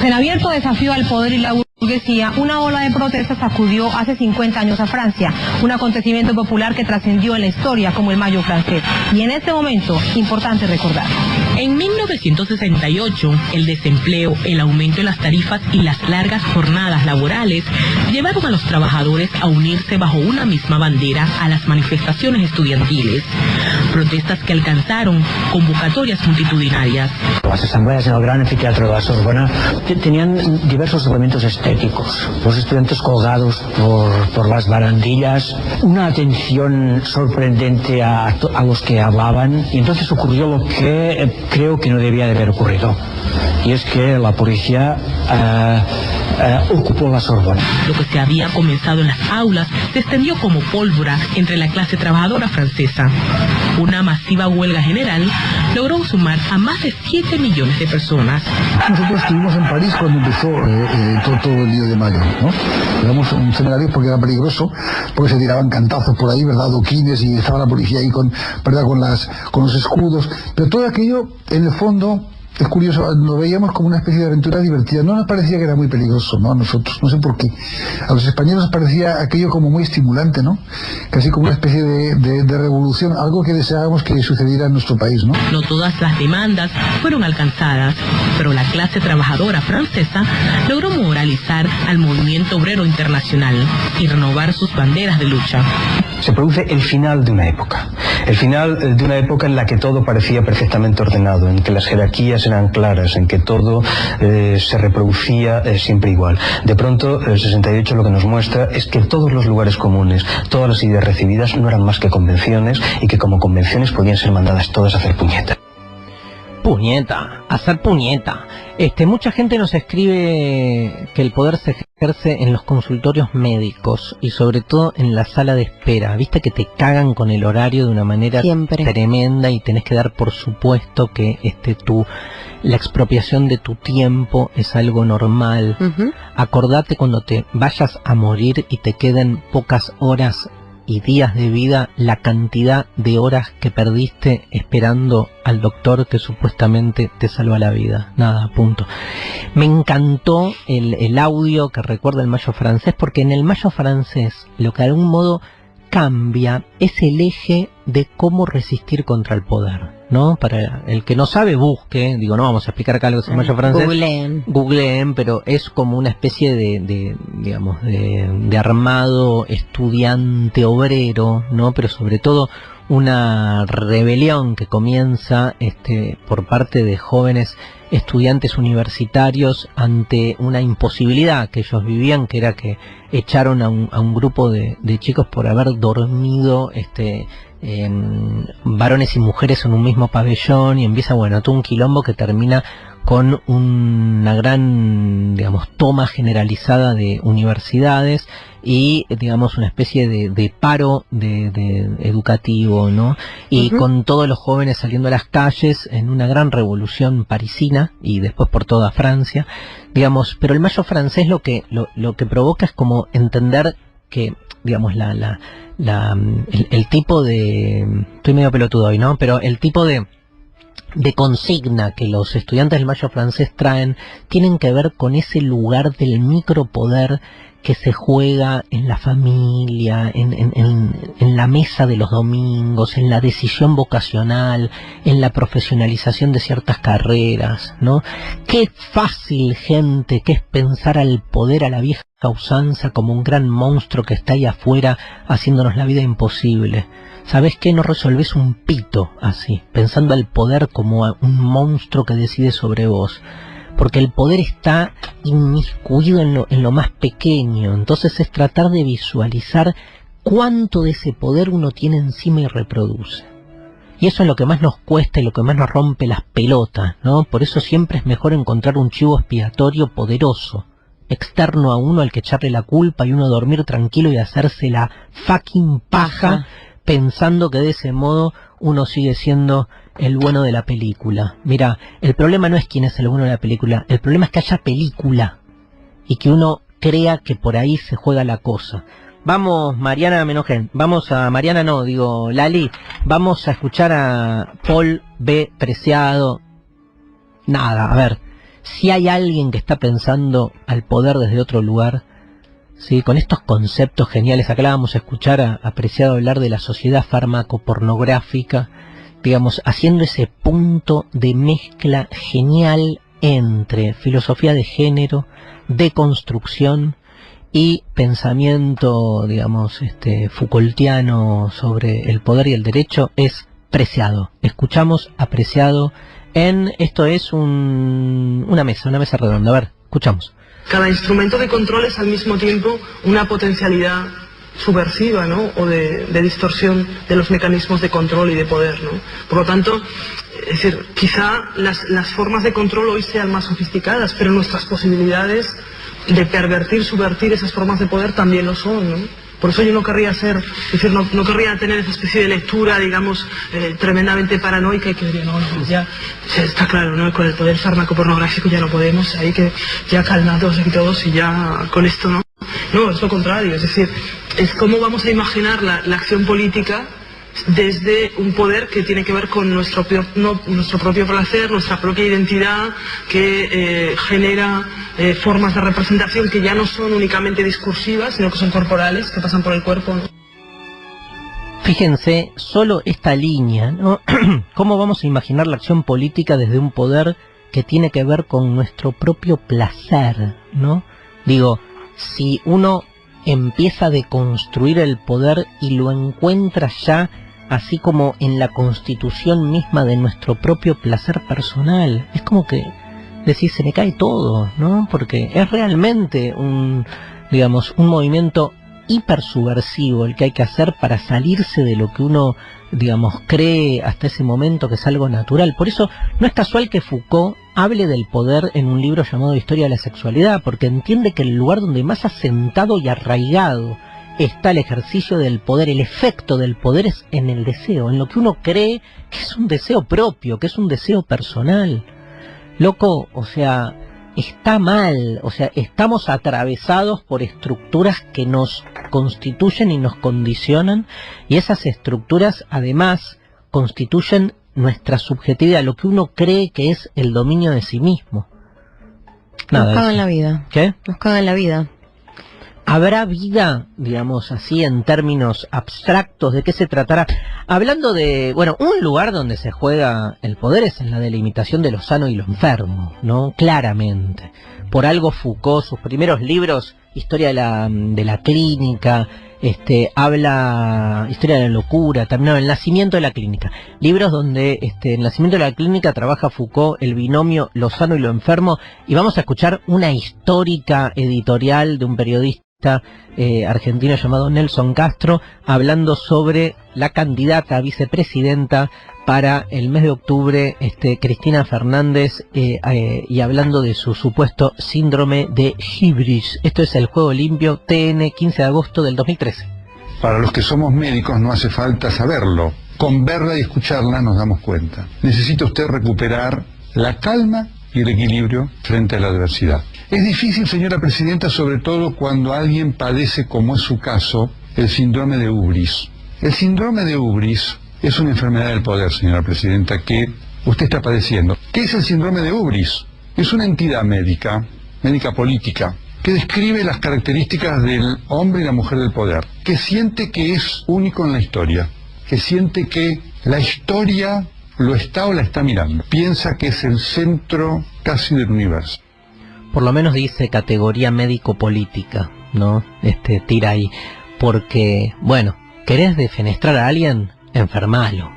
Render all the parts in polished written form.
En abierto desafío al poder y la burguesía, una ola de protestas sacudió hace 50 años a Francia, un acontecimiento popular que trascendió en la historia como el Mayo francés. Y en este momento, importante recordar. En 1968, el desempleo, el aumento de las tarifas y las largas jornadas laborales llevaron a los trabajadores a unirse bajo una misma bandera a las manifestaciones estudiantiles. Protestas que alcanzaron convocatorias multitudinarias. Las asambleas en el gran anfiteatro de la Sorbona tenían diversos elementos estéticos. Los estudiantes colgados por las barandillas, una atención sorprendente a los que hablaban, y entonces ocurrió lo que creo que no debía de haber ocurrido, y es que la policía ocupó la Sorbona. Lo que se había comenzado en las aulas se extendió como pólvora entre la clase trabajadora francesa. Una masiva huelga general logró sumar a más de 7 millones de personas. Nosotros estuvimos en París cuando empezó todo el lío de mayo, ¿no? Éramos un seminario porque era peligroso, porque se tiraban cantazos por ahí, ¿verdad? Adoquines, y estaba la policía ahí ¿verdad? con los escudos. Pero todo aquello, en el fondo, es curioso, lo veíamos como una especie de aventura divertida. No nos parecía que era muy peligroso, ¿no? A nosotros, no sé por qué. A los españoles nos parecía aquello como muy estimulante, ¿no? Casi como una especie de revolución, algo que deseábamos que sucediera en nuestro país, ¿no? No todas las demandas fueron alcanzadas, pero la clase trabajadora francesa logró moralizar al movimiento obrero internacional y renovar sus banderas de lucha. Se produce el final de una época. El final de una época en la que todo parecía perfectamente ordenado, en que las jerarquías eran claras, en que todo se reproducía siempre igual. De pronto, el 68 lo que nos muestra es que todos los lugares comunes, todas las ideas recibidas no eran más que convenciones, y que como convenciones podían ser mandadas todas a hacer puñeta. Puñeta, hacer puñeta. Mucha gente nos escribe que el poder se ejerce en los consultorios médicos y sobre todo en la sala de espera. Viste que te cagan con el horario de una manera siempre tremenda, y tenés que dar por supuesto que la expropiación de tu tiempo es algo normal. Acordate cuando te vayas a morir y te queden pocas horas y días de vida, la cantidad de horas que perdiste esperando al doctor que supuestamente te salva la vida. Nada, punto. Me encantó el audio que recuerda el Mayo francés, porque en el Mayo francés lo que de algún modo cambia es el eje de cómo resistir contra el poder, ¿no? Para el que no sabe, busque, no vamos a explicar acá lo que es el Mayo francés. Googleen, pero es como una especie de armado estudiante obrero, ¿no? Pero sobre todo una rebelión que comienza por parte de jóvenes estudiantes universitarios ante una imposibilidad que ellos vivían, que era que echaron a un grupo de chicos por haber dormido varones y mujeres en un mismo pabellón, y empieza todo un quilombo que termina con una gran toma generalizada de universidades y una especie de paro de educativo, ¿no? Y con todos los jóvenes saliendo a las calles en una gran revolución parisina y después por toda Francia, pero el Mayo francés lo que provoca es como entender que el tipo de, estoy medio pelotudo hoy, ¿no? Pero el tipo de consigna que los estudiantes del Mayo francés traen tienen que ver con ese lugar del micropoder que se juega en la familia, en la mesa de los domingos, en la decisión vocacional, en la profesionalización de ciertas carreras, ¿no? Qué fácil, gente, que es pensar al poder a la vieja usanza como un gran monstruo que está ahí afuera haciéndonos la vida imposible. ¿Sabés qué? No resolvés un pito así, pensando al poder como a un monstruo que decide sobre vos. Porque el poder está inmiscuido en lo más pequeño. Entonces es tratar de visualizar cuánto de ese poder uno tiene encima y reproduce. Y eso es lo que más nos cuesta y lo que más nos rompe las pelotas, ¿no? Por eso siempre es mejor encontrar un chivo expiatorio poderoso, externo a uno al que echarle la culpa, y uno dormir tranquilo y hacerse la fucking paja pensando que de ese modo uno sigue siendo el bueno de la película. Mira, el problema no es quién es el bueno de la película, el problema es que haya película y que uno crea que por ahí se juega la cosa. Vamos, Mariana Menogén, Lali, vamos a escuchar a Paul B. Preciado. Nada, a ver, si hay alguien que está pensando al poder desde otro lugar, ¿sí? Con estos conceptos geniales. Acá la vamos a escuchar a Preciado hablar de la sociedad farmacopornográfica, digamos, haciendo ese punto de mezcla genial entre filosofía de género, deconstrucción y pensamiento, digamos, Foucaultiano sobre el poder y el derecho. Es Preciado. Escuchamos a Preciado esto es una mesa redonda. A ver, escuchamos. Cada instrumento de control es al mismo tiempo una potencialidad subversiva, ¿no? O de distorsión de los mecanismos de control y de poder, ¿no? Por lo tanto, es decir, quizá las formas de control hoy sean más sofisticadas, pero nuestras posibilidades de pervertir, subvertir esas formas de poder también lo son, ¿no? Por eso yo no querría no querría tener esa especie de lectura, digamos, tremendamente paranoica y que diría, no, ya está claro, ¿no? Con el poder farmacopornográfico ya no podemos, ahí que ya calmados aquí todos y ya con esto, ¿no? No, es lo contrario, es decir, es cómo vamos a imaginar la acción política desde un poder que tiene que ver con nuestro propio placer, nuestra propia identidad, que genera formas de representación que ya no son únicamente discursivas, sino que son corporales, que pasan por el cuerpo, ¿no? Fíjense, solo esta línea, ¿no? ¿Cómo vamos a imaginar la acción política desde un poder que tiene que ver con nuestro propio placer, ¿no? Digo, si uno empieza a deconstruir el poder y lo encuentra ya así como en la constitución misma de nuestro propio placer personal, es como que decís, se me cae todo, ¿no? Porque es realmente un movimiento hipersubversivo el que hay que hacer para salirse de lo que uno, digamos, cree hasta ese momento que es algo natural. Por eso no es casual que Foucault hable del poder en un libro llamado Historia de la Sexualidad, porque entiende que el lugar donde más asentado y arraigado está el ejercicio del poder, el efecto del poder es en el deseo, en lo que uno cree que es un deseo propio, que es un deseo personal. Loco, o sea, está mal, o sea, estamos atravesados por estructuras que nos constituyen y nos condicionan, y esas estructuras además constituyen nuestra subjetividad, lo que uno cree que es el dominio de sí mismo. Nada, nos cagan la vida. ¿Qué? Nos cagan la vida. ¿Habrá vida, digamos así, en términos abstractos? ¿De qué se tratará? Hablando de, bueno, un lugar donde se juega el poder es en la delimitación de lo sano y lo enfermo, ¿no? Claramente. Por algo Foucault, sus primeros libros, Historia de la clínica, habla Historia de la locura, terminó El nacimiento de la clínica. Libros donde en El nacimiento de la clínica trabaja Foucault el binomio lo sano y lo enfermo, y vamos a escuchar una histórica editorial de un periodista argentino llamado Nelson Castro, hablando sobre la candidata a vicepresidenta para el mes de octubre, Cristina Fernández, y hablando de su supuesto síndrome de hibris. Esto es El Juego Limpio, TN, 15 de agosto del 2013. Para los que somos médicos no hace falta saberlo. Con verla y escucharla nos damos cuenta. Necesita usted recuperar la calma y el equilibrio frente a la adversidad. Es difícil, señora presidenta, sobre todo cuando alguien padece, como es su caso, el síndrome de hubris. El síndrome de hubris es una enfermedad del poder, señora presidenta, que usted está padeciendo. ¿Qué es el síndrome de hubris? Es una entidad médica política, que describe las características del hombre y la mujer del poder, que siente que es único en la historia, que siente que la historia lo está o la está mirando, piensa que es el centro casi del universo. Por lo menos dice categoría médico-política, ¿no? Tira ahí, porque, bueno, ¿querés defenestrar a alguien? Enfermalo.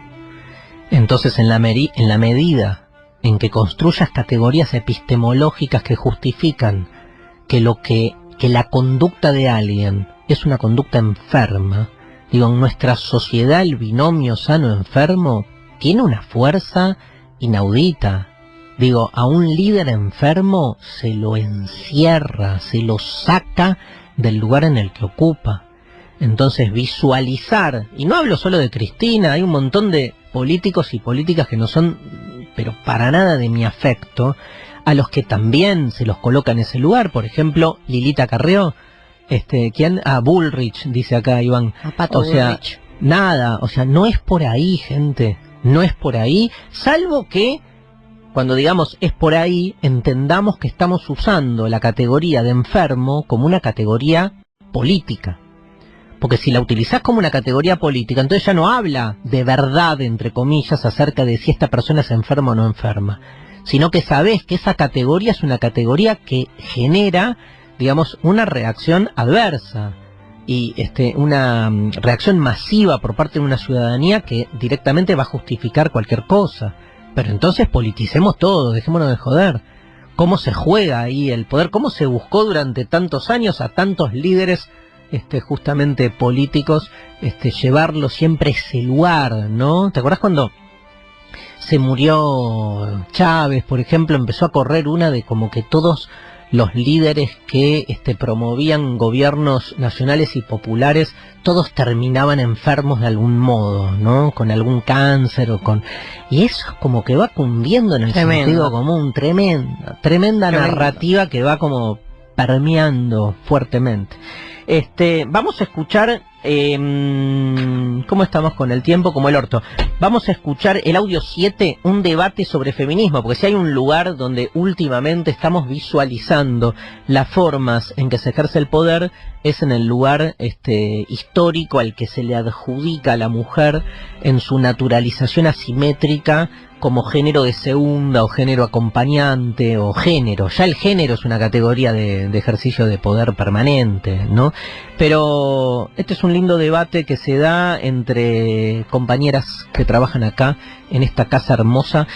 Entonces, en la medida en que construyas categorías epistemológicas que justifican que la conducta de alguien es una conducta enferma, digo, en nuestra sociedad el binomio sano-enfermo tiene una fuerza inaudita. Digo, a un líder enfermo se lo encierra, se lo saca del lugar en el que ocupa. Entonces visualizar, y no hablo solo de Cristina, hay un montón de políticos y políticas que no son, pero para nada de mi afecto, a los que también se los coloca en ese lugar. Por ejemplo, Lilita Carrió, ¿quién? Bullrich, dice acá Iván. A Pato Bullrich. Nada, o sea, no es por ahí, gente, no es por ahí, salvo que cuando digamos es por ahí, entendamos que estamos usando la categoría de enfermo como una categoría política. Porque si la utilizás como una categoría política, entonces ya no habla de verdad, entre comillas, acerca de si esta persona es enferma o no enferma, sino que sabés que esa categoría es una categoría que genera, digamos, una reacción adversa y una reacción masiva por parte de una ciudadanía que directamente va a justificar cualquier cosa. Pero entonces politicemos todo, dejémonos de joder. ¿Cómo se juega ahí el poder? ¿Cómo se buscó durante tantos años a tantos líderes justamente políticos llevarlo siempre a ese lugar, ¿no? ¿Te acordás cuando se murió Chávez, por ejemplo? Empezó a correr una de como que todos los líderes que promovían gobiernos nacionales y populares, todos terminaban enfermos de algún modo, ¿no? Con algún cáncer o con... Y eso es como que va cundiendo en el sentido común, tremenda narrativa que va como permeando fuertemente. Vamos a escuchar, ¿cómo estamos con el tiempo? Como el orto. Vamos a escuchar el audio 7, un debate sobre feminismo, porque si hay un lugar donde últimamente estamos visualizando las formas en que se ejerce el poder, es en el lugar histórico al que se le adjudica a la mujer en su naturalización asimétrica como género de segunda o género acompañante o género. Ya el género es una categoría de ejercicio de poder permanente, ¿no? Pero este es un lindo debate que se da entre compañeras que trabajan acá en esta casa hermosa,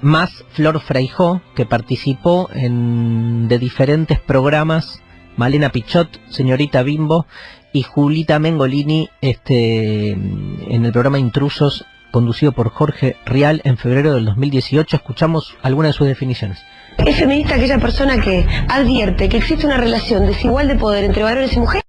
más Flor Freijó, que participó de diferentes programas, Malena Pichot, Señorita Bimbo y Julita Mengolini en el programa Intrusos, conducido por Jorge Rial en febrero del 2018. Escuchamos algunas de sus definiciones. Es feminista aquella persona que advierte que existe una relación desigual de poder entre varones y mujeres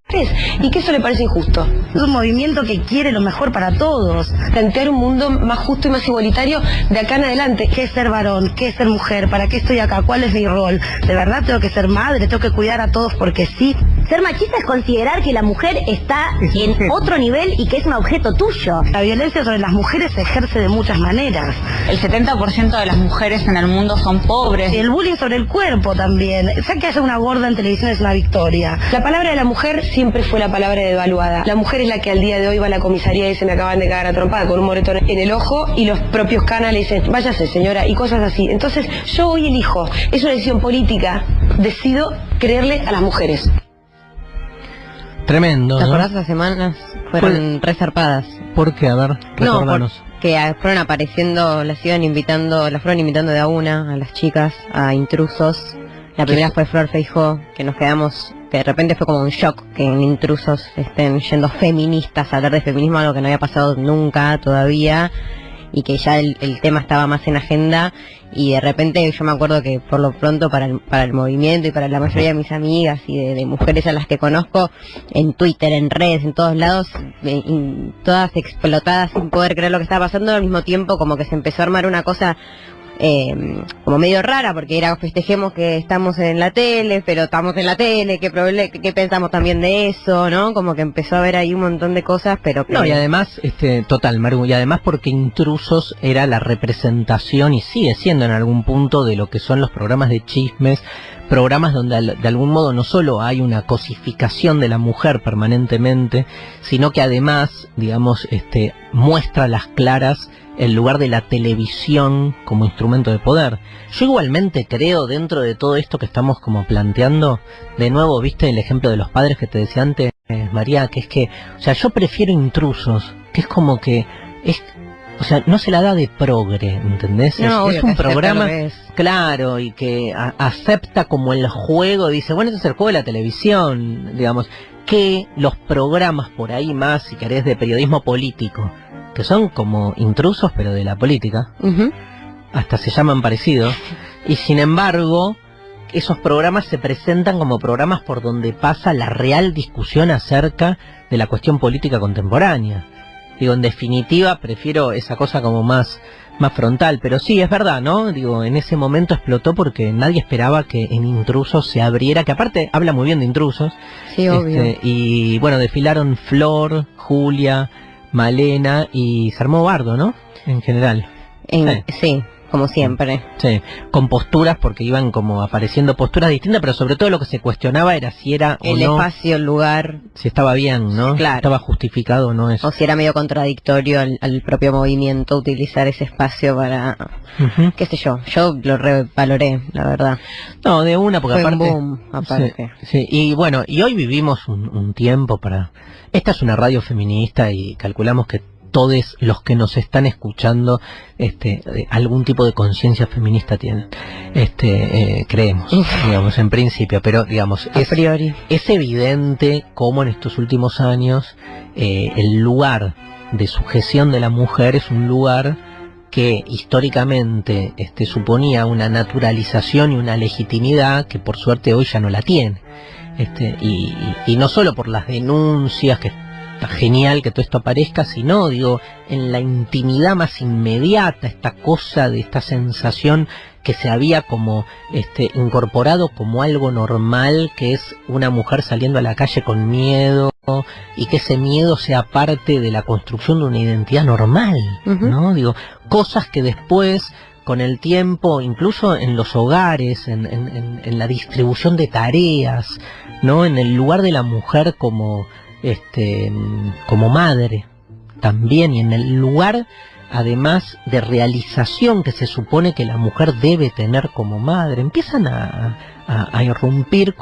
y que eso le parece injusto. Es un movimiento que quiere lo mejor para todos, plantear un mundo más justo y más igualitario de acá en adelante. ¿Qué es ser varón? ¿Qué es ser mujer? ¿Para qué estoy acá? ¿Cuál es mi rol? ¿De verdad tengo que ser madre? ¿Tengo que cuidar a todos porque sí? Ser machista es considerar que la mujer está en otro nivel y que es un objeto tuyo. La violencia sobre las mujeres se ejerce de muchas maneras. El 70% de las mujeres en el mundo son pobres. El bullying sobre el cuerpo también. O sea, que haya una gorda en televisión es una victoria. La palabra de la mujer siempre fue la palabra devaluada. La mujer es la que al día de hoy va a la comisaría y se me acaban de cagar a trompada con un moretón en el ojo y los propios canales dicen, váyase señora, y cosas así. Entonces yo hoy elijo, es una decisión política, decido creerle a las mujeres. Tremendo, ¿Te ¿no? acordás? Las semanas fueron re zarpadas. ¿Por qué? A ver, recordanos. No, porque fueron apareciendo, las fueron invitando de a una, a las chicas, a Intrusos. La primera fue Flor Feijó, que nos quedamos, que de repente fue como un shock que en Intrusos estén yendo feministas a hablar de feminismo, algo que no había pasado nunca todavía, y que ya el tema estaba más en agenda. Y de repente yo me acuerdo que por lo pronto para el movimiento y para la mayoría de mis amigas y de mujeres a las que conozco, en Twitter, en redes, en todos lados, todas explotadas sin poder creer lo que estaba pasando, al mismo tiempo como que se empezó a armar una cosa como medio rara, porque era festejemos que estamos en la tele, pero estamos en la tele, ¿qué pensamos también de eso? ¿No? Como que empezó a haber ahí un montón de cosas, pero... No, y además, total, Maru, y además porque Intrusos era la representación, y sigue siendo en algún punto, de lo que son los programas de chismes, programas donde de algún modo no solo hay una cosificación de la mujer permanentemente, sino que además, digamos, muestra a las claras el lugar de la televisión como instrumento de poder. Yo igualmente creo, dentro de todo esto que estamos como planteando, de nuevo, viste el ejemplo de los padres que te decía antes, María, que es que, o sea, yo prefiero Intrusos, que es como que es, o sea, no se la da de progre, ¿entendés? No, es un programa, claro, y que acepta como el juego, dice, bueno, este es el juego de la televisión, digamos, que los programas por ahí más, si querés, de periodismo político, que son como Intrusos pero de la política, hasta se llaman parecidos, y sin embargo esos programas se presentan como programas por donde pasa la real discusión acerca de la cuestión política contemporánea. Digo, en definitiva prefiero esa cosa como más frontal, pero sí, es verdad, ¿no? Digo, en ese momento explotó porque nadie esperaba que en Intrusos se abriera, que aparte habla muy bien de Intrusos. Sí, obvio. Y bueno, desfilaron Flor, Julia, Malena, y se armó bardo, ¿no? En general. Sí, como siempre. Sí, con posturas, porque iban como apareciendo posturas distintas, pero sobre todo lo que se cuestionaba era si era el o no, espacio, el lugar, si estaba bien, ¿no? Claro. Si estaba justificado o no eso. o si era medio contradictorio al propio movimiento utilizar ese espacio para, qué sé yo lo revaloré, la verdad. No, de una, porque fue aparte... un boom, aparte. Sí, y bueno, y hoy vivimos un tiempo para... Esta es una radio feminista y calculamos que todos los que nos están escuchando algún tipo de conciencia feminista tienen, creemos, digamos, en principio, pero digamos, a priori es evidente cómo en estos últimos años el lugar de sujeción de la mujer es un lugar que históricamente suponía una naturalización y una legitimidad que por suerte hoy ya no la tiene, y no solo por las denuncias, que está genial que todo esto aparezca, sino, digo, en la intimidad más inmediata, esta cosa de esta sensación que se había como incorporado como algo normal, que es una mujer saliendo a la calle con miedo, y que ese miedo sea parte de la construcción de una identidad normal, ¿no? Digo, cosas que después, con el tiempo, incluso en los hogares, en la distribución de tareas, ¿no? En el lugar de la mujer como madre también, y en el lugar además de realización que se supone que la mujer debe tener como madre, empiezan a irrumpir,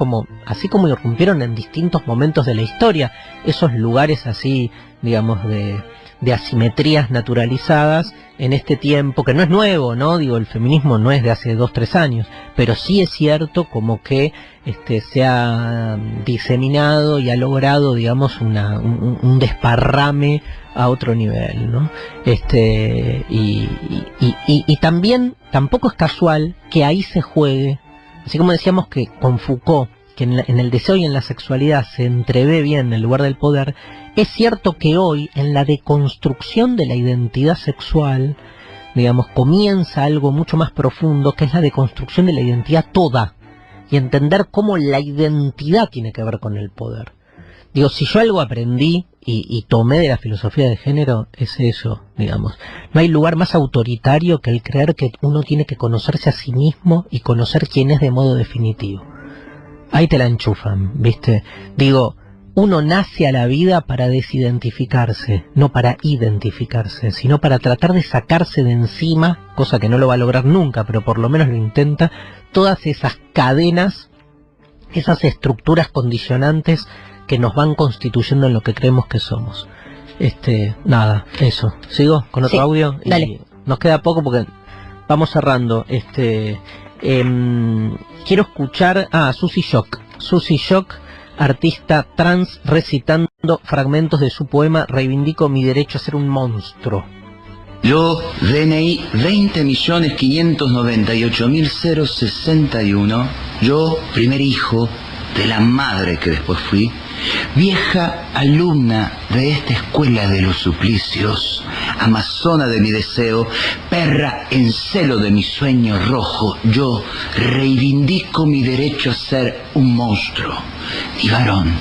así como irrumpieron en distintos momentos de la historia, esos lugares así, digamos, de asimetrías naturalizadas en este tiempo, que no es nuevo, ¿no? Digo, el feminismo no es de hace 2-3 años, pero sí es cierto como que se ha diseminado y ha logrado, digamos, un desparrame a otro nivel, ¿no? Y también, tampoco es casual que ahí se juegue, así como decíamos que con Foucault, que en el deseo y en la sexualidad se entrevé bien el lugar del poder, es cierto que hoy, en la deconstrucción de la identidad sexual, digamos, comienza algo mucho más profundo, que es la deconstrucción de la identidad toda, y entender cómo la identidad tiene que ver con el poder. Digo, si yo algo aprendí y tomé de la filosofía de género, es eso, digamos. No hay lugar más autoritario que el creer que uno tiene que conocerse a sí mismo y conocer quién es de modo definitivo. Ahí te la enchufan, ¿viste? Digo, uno nace a la vida para desidentificarse, no para identificarse, sino para tratar de sacarse de encima, cosa que no lo va a lograr nunca, pero por lo menos lo intenta, todas esas cadenas, esas estructuras condicionantes que nos van constituyendo en lo que creemos que somos. Nada, eso. ¿Sigo con otro audio? Dale. Nos queda poco porque vamos cerrando. Quiero escuchar a Susy Shock. Susy Shock, artista trans, recitando fragmentos de su poema Reivindico mi derecho a ser un monstruo. Yo, DNI 20.598.061, yo, primer hijo de la madre que después fui, vieja alumna de esta escuela de los suplicios, amazona de mi deseo, perra en celo de mi sueño rojo, yo reivindico mi derecho a ser un monstruo, ni varón,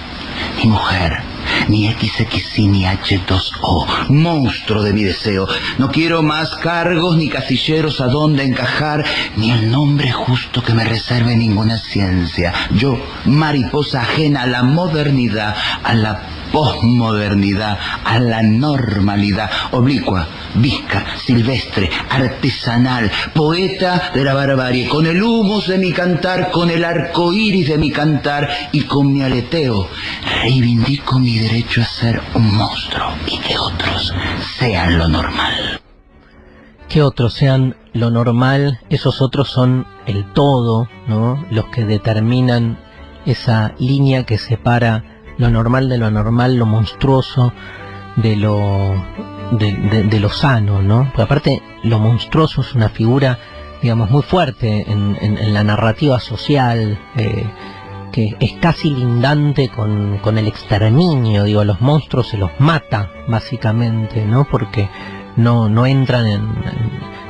ni mujer, ni XXI ni H2O, monstruo de mi deseo. No quiero más cargos ni casilleros a donde encajar, ni el nombre justo que me reserve ninguna ciencia. Yo, mariposa ajena a la modernidad, a la posmodernidad, a la normalidad, oblicua, visca, silvestre, artesanal, poeta de la barbarie, con el humus de mi cantar, con el arco iris de mi cantar y con mi aleteo, reivindico mi derecho a ser un monstruo y que otros sean lo normal. Que otros sean lo normal, esos otros son el todo, ¿no? Los que determinan esa línea que separa lo normal de lo anormal, lo monstruoso de lo sano, ¿no? Porque aparte lo monstruoso es una figura, digamos, muy fuerte en la narrativa social, que es casi lindante con el exterminio. Digo, a los monstruos se los mata básicamente, ¿no? Porque no entran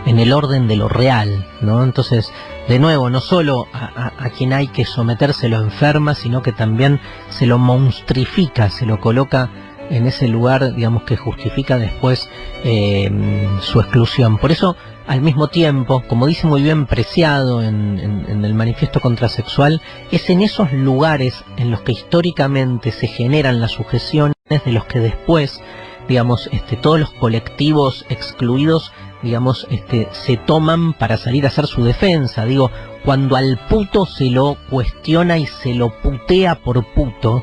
en el orden de lo real, ¿no? Entonces, de nuevo, no solo a quien hay que someterse lo enferma, sino que también se lo monstrifica, se lo coloca en ese lugar, digamos, que justifica después su exclusión. Por eso, al mismo tiempo, como dice muy bien Preciado en el Manifiesto Contrasexual, es en esos lugares en los que históricamente se generan las sujeciones de los que después, digamos, todos los colectivos excluidos, digamos, se toman para salir a hacer su defensa. Digo, cuando al puto se lo cuestiona y se lo putea por puto,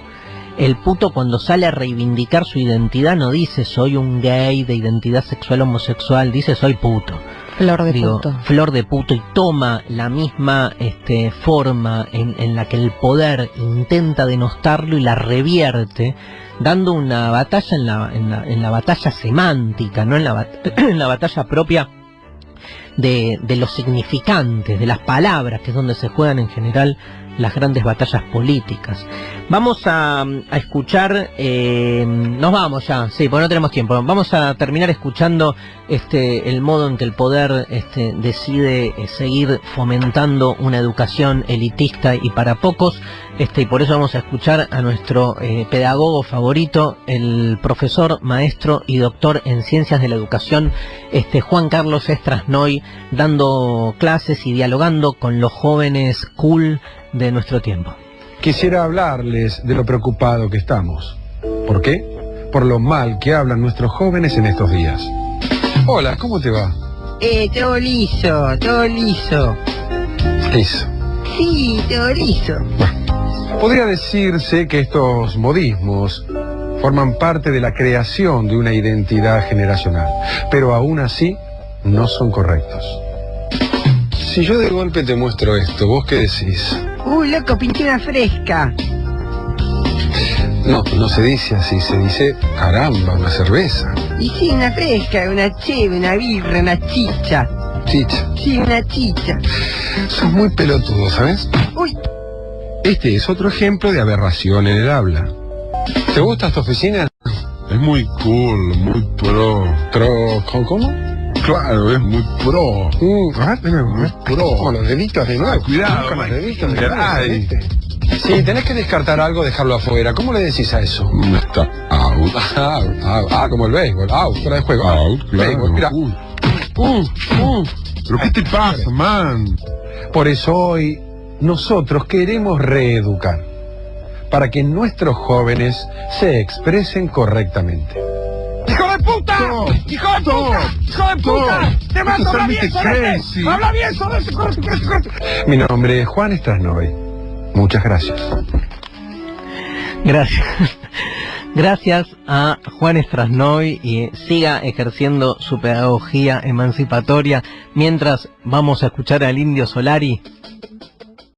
el puto cuando sale a reivindicar su identidad no dice soy un gay de identidad sexual homosexual, dice soy puto. Flor de puto. Flor de puto, y toma la misma forma en la que el poder intenta denostarlo y la revierte, dando una batalla en la batalla semántica, no en la batalla propia de los significantes, de las palabras, que es donde se juegan en general las grandes batallas políticas. Vamos a escuchar, nos vamos ya, sí, porque no tenemos tiempo. Vamos a terminar escuchando el modo en que el poder decide seguir fomentando una educación elitista y para pocos, y por eso vamos a escuchar a nuestro pedagogo favorito, el profesor, maestro y doctor en ciencias de la educación, Juan Carlos Estrasnoy, dando clases y dialogando con los jóvenes cool de nuestro tiempo. Quisiera hablarles de lo preocupado que estamos. ¿Por qué? Por lo mal que hablan nuestros jóvenes en estos días. Hola, ¿cómo te va? Todo liso, todo liso. Liso. Sí, todo liso. Bueno, podría decirse que estos modismos forman parte de la creación de una identidad generacional, pero aún así no son correctos. Si yo de golpe te muestro esto, ¿vos qué decís? Loco, pinté una fresca. No, no se dice así, se dice caramba, una cerveza. Y sí, una fresca, una cheve, una birra, una chicha. Chicha. Sí, una chicha. Sos muy pelotudo, ¿sabes? Uy. Este es otro ejemplo de aberración en el habla. ¿Te gusta esta oficina? Es muy cool, muy pro. ¿Cómo? Claro, es muy pro. Muy pro. Con los deditos de nuevo. Cuidado, con los deditos de nuevo. Ay. Si tenés que descartar algo, dejarlo afuera. ¿Cómo le decís a eso? Está out. Como el béisbol. Out, fuera de juego. Out, claro. Béisbol, mira. ¿Pero qué te pasa, man? Por eso hoy nosotros queremos reeducar para que nuestros jóvenes se expresen correctamente. ¡Hijo de puta! ¡Hijo de puta! ¡Hijo de puta! ¡Te mato! ¡Habla bien, Sorete! ¡Habla bien, Sorete! ¡Corre! Mi nombre es Juan Estrasnoy. Muchas gracias. Gracias a Juan Estrasnoy, y siga ejerciendo su pedagogía emancipatoria mientras vamos a escuchar al Indio Solari.